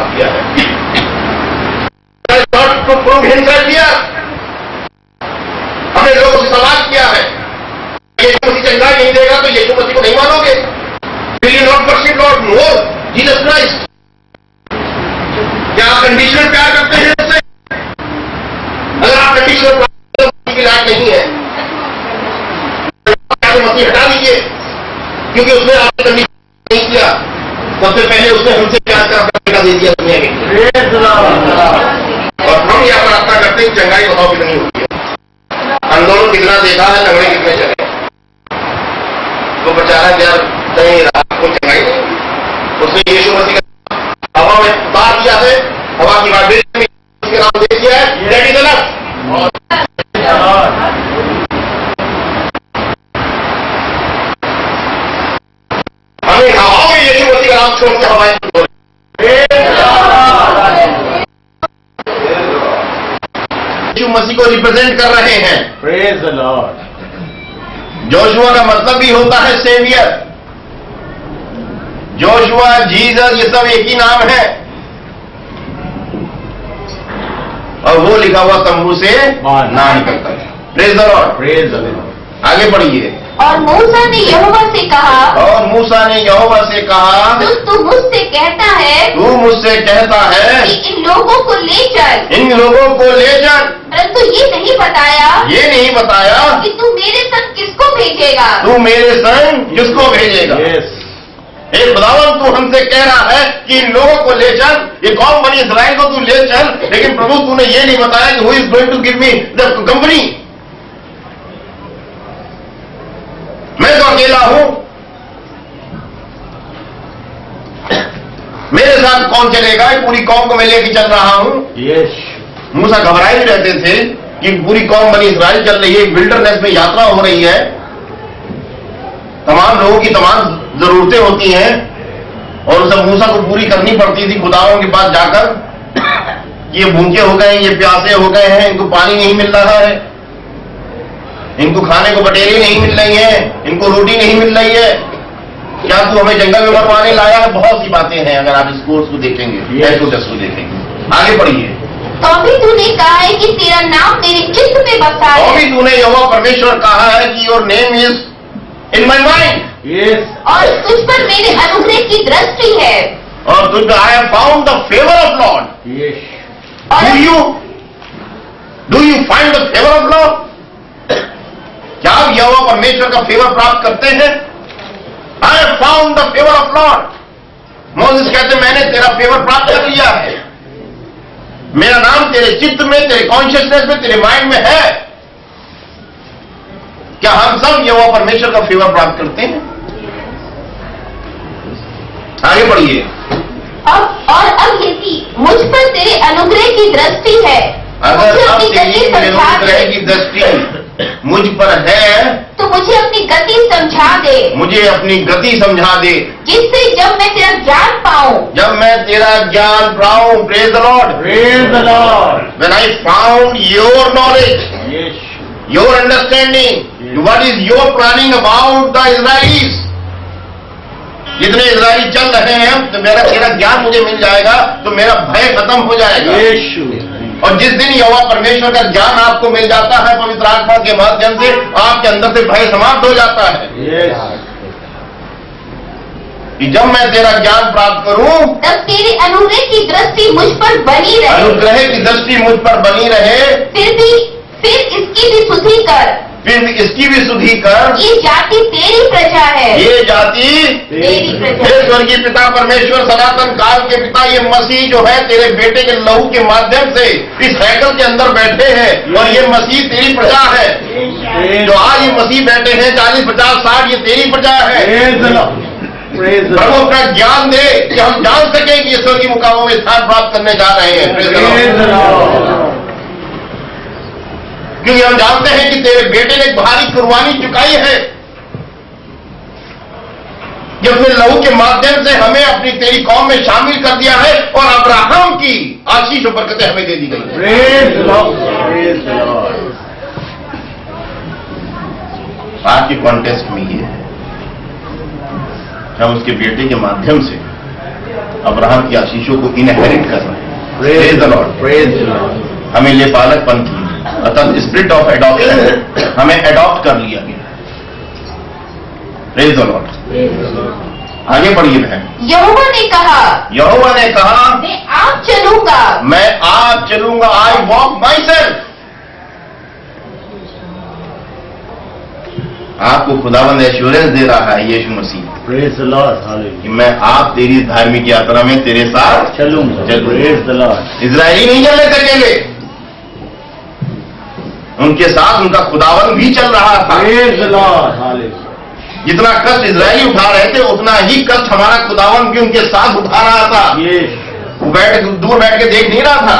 किया है। हमने लोगों से सवाल किया है, यीशु मसीह चंगाई नहीं देगा तो यीशु मसीह को नहीं मानोगे? Will you not worship Lord more Jesus Christ? क्या आप कंडीशनल प्यार करते हैं उससे? अगर आप कंडीशनल की लायक नहीं है तो मसीह हटा दीजिए, क्योंकि उसने आपने कंडीशन नहीं किया। सबसे पहले उसने हमसे प्यार का बेटा दे दिया दुनिया में, और हम यह प्रार्थना करते हैं चंगाई बताओ कितनी होती है। अंदोलन कितना देखा है, लंगड़े कितने चले, तो बेचारा यार कहीं रात को चंगाई नहीं। उसने यीशु मसीह का हवा में उतार दिया है, हवा की वाइब्रेशन में उसके नाम दे दिया है, दैट इज इनफ। हमें हवाओं में यीशु मसीह का नाम छोड़ के हवाएं यीशु मसीह को रिप्रेजेंट कर रहे हैं। Praise the Lord. जोशुआ का मतलब भी होता है सेवियर। जोशुआ, जीसस, ये सब एक ही नाम है, और वो लिखा हुआ तंबू से ना निकलता है। Praise the Lord. Praise the Lord. आगे बढ़िए। और मूसा ने यहोवा से कहा, और मूसा ने यहोवा से कहा, तू मुझसे कहता है, तू मुझसे कहता है कि इन लोगों को ले चल, इन लोगों को ले चल, परंतु ये नहीं बताया कि तू मेरे संग किसको भेजेगा। तू मेरे संग किसको भेजेगा। हे खुदावन, तू हमसे कह रहा है कि इन लोगों को ले चल, ये कौम बनी इस्राइल को तू ले चल, लेकिन प्रभु तूने ये नहीं बताया कि who is going to give me the company. मैं तो अकेला हूं, मेरे साथ कौन चलेगा? पूरी कौम को मैं लेके चल रहा हूं। मूसा घबराए भी रहते थे कि पूरी कौम बनी इस्राइल चल रही है, एक विल्डरनेस में यात्रा हो रही है, तमाम लोगों की तमाम जरूरतें होती हैं, और सब मूसा को पूरी करनी पड़ती थी खुदाओं के पास जाकर। ये भूखे हो गए, ये प्यासे हो गए हैं, इनको पानी नहीं मिल रहा है, इनको खाने को बटेरी नहीं मिल रही है, इनको रोटी नहीं मिल रही है, क्या तू हमें जंगल में मरवाने लाया है? बहुत सी बातें हैं अगर आप इस कोर्स को देखेंगे, एक्सोडस को देखेंगे। आगे बढ़िए। तो भी तूने कहा है कि तेरा नाम मेरे चित्त में बसा है। तो भी तूने यहोवा परमेश्वर कहा है कि your name is in my mind. और तुझ पर मेरे अनुग्रह की दृष्टि है। और तुझ I have found the favour of Lord. Do you find the favour of Lord? क्या आप यहोवा परमेश्वर का फेवर प्राप्त करते हैं? I have found the favour of Lord. Moses कहते मैंने तेरा फेवर प्राप्त कर लिया है, मेरा नाम तेरे चित्त में, तेरे कॉन्शियसनेस में, तेरे माइंड में है। क्या हम सब यहोवा परमेश्वर का फेवर प्राप्त करते हैं? आगे बढ़िए। अब यदि मुझ पर तेरे अनुग्रह की दृष्टि है, अगर अब तेरी अनुग्रह की दृष्टि मुझ पर है तो मुझे अपनी गति समझा दे। मुझे अपनी गति समझा दे, जिससे जब मैं तेरा ज्ञान पाऊं, जब मैं तेरा ज्ञान पाऊं। Praise the Lord. Praise the Lord. When I found your knowledge, your understanding, what is your planning about the Israelis. जितने इजरायली चल रहे हैं, तो मेरा तेरा ज्ञान मुझे मिल जाएगा, तो मेरा भय खत्म हो जाएगा। और जिस दिन यहोवा परमेश्वर का ज्ञान आपको मिल जाता है पवित्र आत्मा के माध्यम से, आपके अंदर से भय समाप्त हो जाता है। कि जब मैं तेरा ज्ञान प्राप्त करूं, तब तेरे अनुग्रह की दृष्टि मुझ पर बनी रहे। अनुग्रह की दृष्टि मुझ पर बनी रहे। फिर इसकी भी सुधि कर। फिर इसकी भी सुधि कर। ये जाति तेरी प्रजा है। ये जाति तेरी प्रजा। हे स्वर्गीय पिता परमेश्वर, सनातन काल के पिता, ये मसीह जो है तेरे बेटे के लहू के माध्यम से इस हैकल के अंदर बैठे हैं, और ये मसीह तेरी प्रजा है। जो आज ये मसीह बैठे हैं 40, 50, 60, ये तेरी प्रजा है। प्रभु अपना ज्ञान दे कि हम जान सकें कि ये स्वर्गीय मुकामों में स्थान प्राप्त करने जा रहे हैं। क्योंकि हम जानते हैं कि तेरे बेटे ने एक भारी कुर्बानी चुकाई है, कि अपने लहू के माध्यम से हमें अपनी तेरी कौम में शामिल कर दिया है, और अब्राहम की आशीष और बरकतें हमें दे दी गई। आज के कॉन्टेस्ट में ये है, हम उसके बेटे के माध्यम से अब्राहम की आशीषों को इनहेरिट कर रहे हैं। Praise the Lord. Praise the Lord. हमें ले पालकपन की, अतः स्पिरिट ऑफ एडॉप्शन हमें एडॉप्ट कर लिया गया। Praise the Lord. आगे बढ़िए बहन। यहोवा ने कहा मैं आप चलूंगा, आई वॉक माई सेल्फ। आपको खुदावंद एश्योरेंस दे रहा है यीशु मसीह, प्रेज द लॉर्ड, हालेलुया, कि मैं आप तेरी धार्मिक यात्रा में तेरे साथ चलूंगा। Praise the Lord. इजरायली नहीं चलने सकेंगे, उनके साथ उनका खुदावंद भी चल रहा था। Praise the Lord, hallelujah. जितना कष्ट इजरायली उठा रहे थे उतना ही कष्ट हमारा खुदावंद भी उनके साथ उठा रहा था। ये वो दूर बैठ के देख नहीं रहा था।